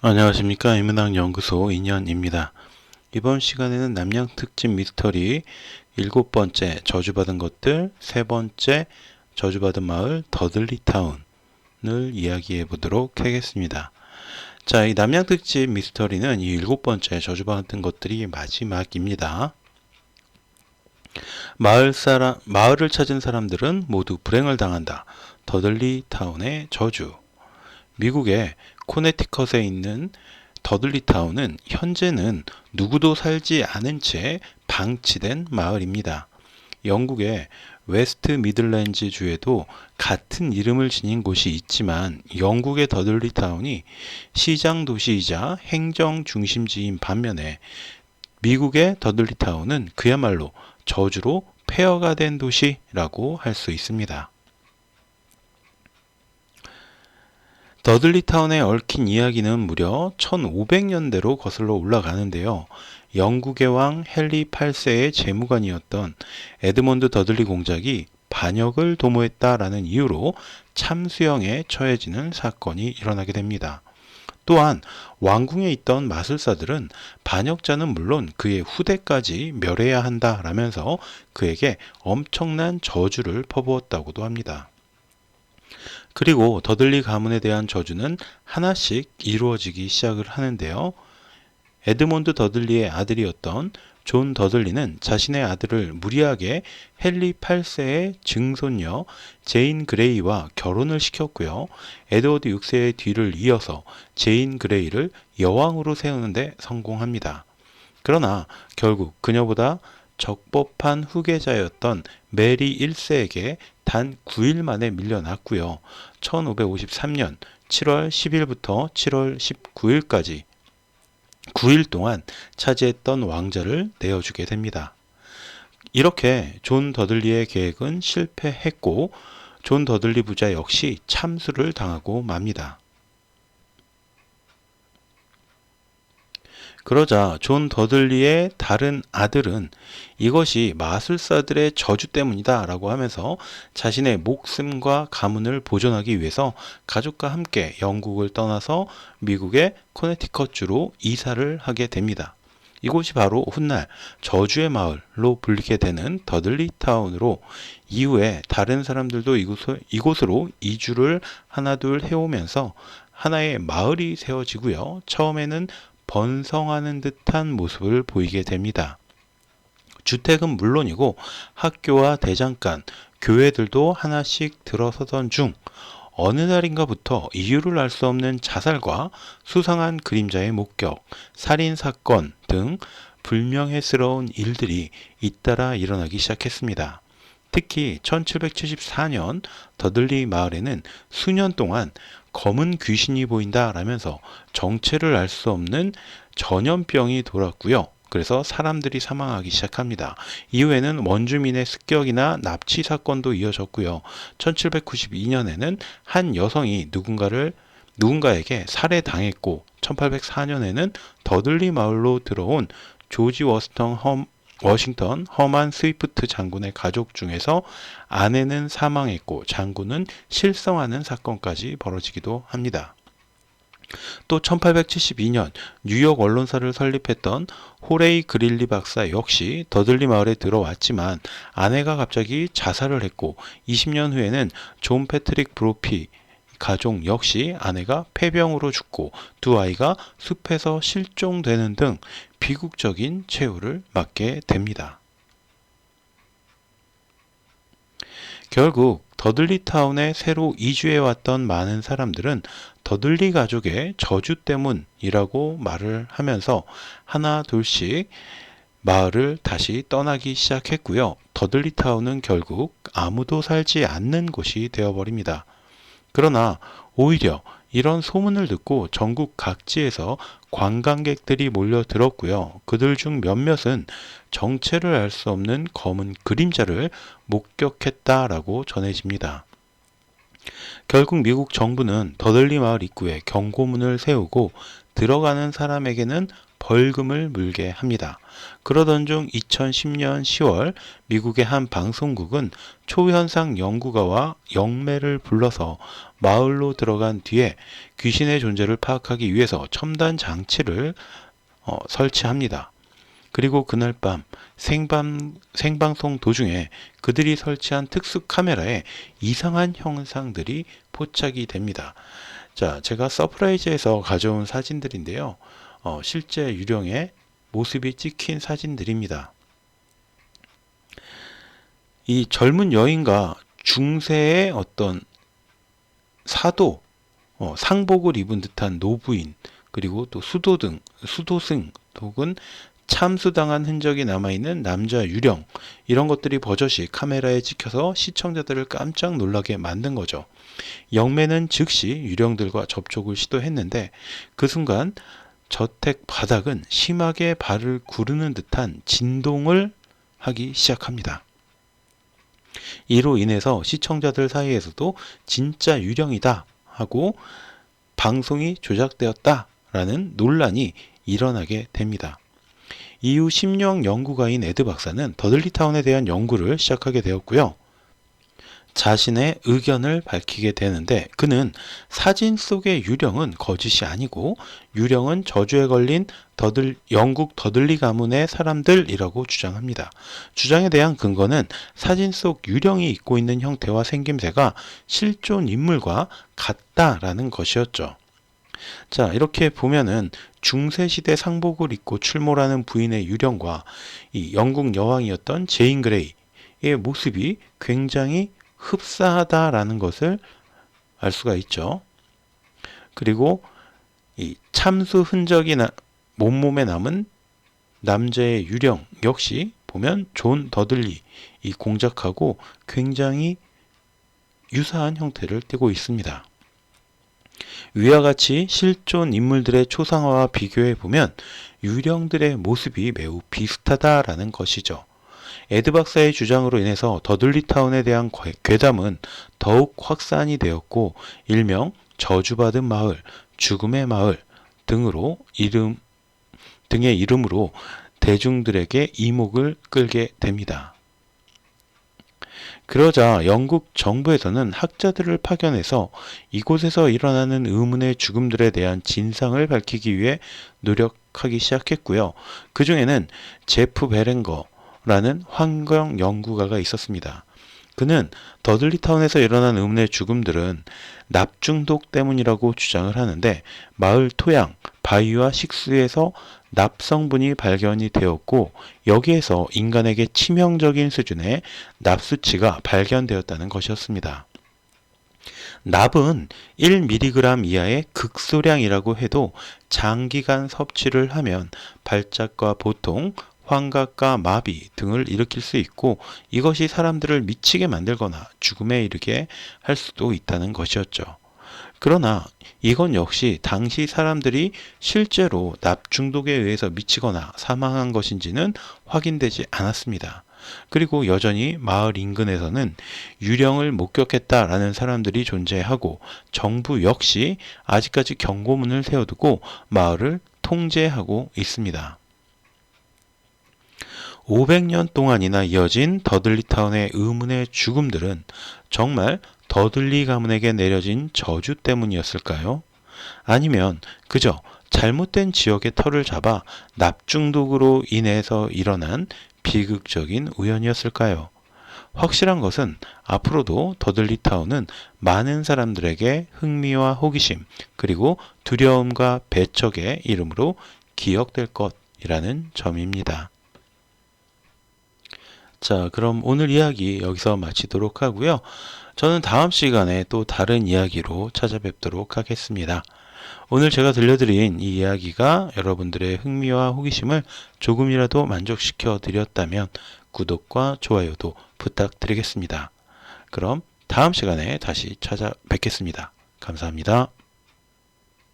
안녕하십니까. 인문학 연구소 인연입니다. 이번 시간에는 남양 특집 미스터리 7번째 저주받은 것들, 3번째 저주받은 마을 더들리타운을 이야기해 보도록 하겠습니다. 자, 이 남양 특집 미스터리는 이 7번째 저주받은 것들이 마지막입니다. 마을을 찾은 사람들은 모두 불행을 당한다. 더들리타운의 저주. 미국의 코네티컷에 있는 더들리타운은 현재는 누구도 살지 않은 채 방치된 마을입니다. 영국의 웨스트 미들랜드 주에도 같은 이름을 지닌 곳이 있지만 영국의 더들리타운이 시장 도시이자 행정 중심지인 반면에 미국의 더들리타운은 그야말로 저주로 폐허가 된 도시라고 할 수 있습니다. 더들리타운에 얽힌 이야기는 무려 1500년대로 거슬러 올라가는데요. 영국의 왕 헨리 8세의 재무관이었던 에드먼드 더들리 공작이 반역을 도모했다라는 이유로 참수형에 처해지는 사건이 일어나게 됩니다. 또한 왕궁에 있던 마술사들은 반역자는 물론 그의 후대까지 멸해야 한다라면서 그에게 엄청난 저주를 퍼부었다고도 합니다. 그리고 더들리 가문에 대한 저주는 하나씩 이루어지기 시작을 하는데요. 에드몬드 더들리의 아들이었던 존 더들리는 자신의 아들을 무리하게 헨리 8세의 증손녀 제인 그레이와 결혼을 시켰고요. 에드워드 6세의 뒤를 이어서 제인 그레이를 여왕으로 세우는 데 성공합니다. 그러나 결국 그녀보다 적법한 후계자였던 메리 1세에게 단 9일 만에 밀려났고요. 1553년 7월 10일부터 7월 19일까지 9일 동안 차지했던 왕자를 내어주게 됩니다. 이렇게 존 더들리의 계획은 실패했고 존 더들리 부자 역시 참수를 당하고 맙니다. 그러자 존 더들리의 다른 아들은 이것이 마술사들의 저주 때문이다 라고 하면서 자신의 목숨과 가문을 보존하기 위해서 가족과 함께 영국을 떠나서 미국의 코네티컷주로 이사를 하게 됩니다. 이곳이 바로 훗날 저주의 마을로 불리게 되는 더들리 타운으로 이후에 다른 사람들도 이곳으로 이주를 하나둘 해오면서 하나의 마을이 세워지고요. 처음에는 번성하는 듯한 모습을 보이게 됩니다. 주택은 물론이고 학교와 대장간, 교회들도 하나씩 들어서던 중 어느 날인가부터 이유를 알 수 없는 자살과 수상한 그림자의 목격, 살인사건 등 불명예스러운 일들이 잇따라 일어나기 시작했습니다. 특히 1774년 더들리 마을에는 수년 동안 검은 귀신이 보인다라면서 정체를 알 수 없는 전염병이 돌았고요. 그래서 사람들이 사망하기 시작합니다. 이후에는 원주민의 습격이나 납치 사건도 이어졌고요. 1792년에는 한 여성이 누군가에게 살해당했고 1804년에는 더들리 마을로 들어온 조지 워싱턴 허만 스위프트 장군의 가족 중에서 아내는 사망했고 장군은 실성하는 사건까지 벌어지기도 합니다. 또 1872년 뉴욕 언론사를 설립했던 호레이 그릴리 박사 역시 더들리 마을에 들어왔지만 아내가 갑자기 자살을 했고 20년 후에는 존 패트릭 브로피 가족 역시 아내가 폐병으로 죽고 두 아이가 숲에서 실종되는 등 비극적인 최후를 맞게 됩니다. 결국 더들리 타운에 새로 이주해왔던 많은 사람들은 더들리 가족의 저주 때문이라고 말을 하면서 하나 둘씩 마을을 다시 떠나기 시작했고요. 더들리 타운은 결국 아무도 살지 않는 곳이 되어버립니다. 그러나 오히려 이런 소문을 듣고 전국 각지에서 관광객들이 몰려들었고요. 그들 중 몇몇은 정체를 알 수 없는 검은 그림자를 목격했다라고 전해집니다. 결국 미국 정부는 더들리 마을 입구에 경고문을 세우고 들어가는 사람에게는 벌금을 물게 합니다. 그러던 중 2010년 10월 미국의 한 방송국은 초현상 연구가와 영매를 불러서 마을로 들어간 뒤에 귀신의 존재를 파악하기 위해서 첨단 장치를 설치합니다. 그리고 그날 밤 생방송 도중에 그들이 설치한 특수 카메라에 이상한 형상들이 포착이 됩니다. 자, 제가 서프라이즈에서 가져온 사진들인데요. 실제 유령의 모습이 찍힌 사진들입니다. 이 젊은 여인과 중세의 어떤 사도, 상복을 입은 듯한 노부인, 그리고 또 수도승 혹은 참수당한 흔적이 남아있는 남자 유령, 이런 것들이 버젓이 카메라에 찍혀서 시청자들을 깜짝 놀라게 만든 거죠. 영매는 즉시 유령들과 접촉을 시도했는데 그 순간 저택 바닥은 심하게 발을 구르는 듯한 진동을 하기 시작합니다. 이로 인해서 시청자들 사이에서도 진짜 유령이다 하고 방송이 조작되었다 라는 논란이 일어나게 됩니다. 이후 심령 연구가인 에드 박사는 더들리타운에 대한 연구를 시작하게 되었고요. 자신의 의견을 밝히게 되는데 그는 사진 속의 유령은 거짓이 아니고 유령은 저주에 걸린 영국 더들리 가문의 사람들이라고 주장합니다. 주장에 대한 근거는 사진 속 유령이 입고 있는 형태와 생김새가 실존 인물과 같다라는 것이었죠. 자, 이렇게 보면은 중세시대 상복을 입고 출몰하는 부인의 유령과 이 영국 여왕이었던 제인 그레이의 모습이 굉장히 흡사하다라는 것을 알 수가 있죠. 그리고 이 참수 흔적이 몸몸에 남은 남자의 유령 역시 보면 존 더들리 이 공작하고 굉장히 유사한 형태를 띠고 있습니다. 위와 같이 실존 인물들의 초상화와 비교해 보면 유령들의 모습이 매우 비슷하다라는 것이죠. 에드 박사의 주장으로 인해서 더들리타운에 대한 괴담은 더욱 확산이 되었고 일명 저주받은 마을, 죽음의 마을 등의 이름으로 대중들에게 이목을 끌게 됩니다. 그러자 영국 정부에서는 학자들을 파견해서 이곳에서 일어나는 의문의 죽음들에 대한 진상을 밝히기 위해 노력하기 시작했고요. 그 중에는 제프 베렌거라는 환경 연구가가 있었습니다. 그는 더들리타운에서 일어난 의문의 죽음들은 납중독 때문이라고 주장을 하는데 마을 토양, 바위와 식수에서 납성분이 발견이 되었고 여기에서 인간에게 치명적인 수준의 납 수치가 발견되었다는 것이었습니다. 납은 1mg 이하의 극소량이라고 해도 장기간 섭취를 하면 발작과 보통, 환각과 마비 등을 일으킬 수 있고 이것이 사람들을 미치게 만들거나 죽음에 이르게 할 수도 있다는 것이었죠. 그러나 이건 역시 당시 사람들이 실제로 납 중독에 의해서 미치거나 사망한 것인지는 확인되지 않았습니다. 그리고 여전히 마을 인근에서는 유령을 목격했다라는 사람들이 존재하고 정부 역시 아직까지 경고문을 세워두고 마을을 통제하고 있습니다. 500년 동안이나 이어진 더들리타운의 의문의 죽음들은 정말 더들리 가문에게 내려진 저주 때문이었을까요? 아니면 그저 잘못된 지역의 터를 잡아 납중독으로 인해서 일어난 비극적인 우연이었을까요? 확실한 것은 앞으로도 더들리타운은 많은 사람들에게 흥미와 호기심 그리고 두려움과 배척의 이름으로 기억될 것이라는 점입니다. 자, 그럼 오늘 이야기 여기서 마치도록 하고요. 저는 다음 시간에 또 다른 이야기로 찾아뵙도록 하겠습니다. 오늘 제가 들려드린 이 이야기가 여러분들의 흥미와 호기심을 조금이라도 만족시켜 드렸다면 구독과 좋아요도 부탁드리겠습니다. 그럼 다음 시간에 다시 찾아뵙겠습니다. 감사합니다.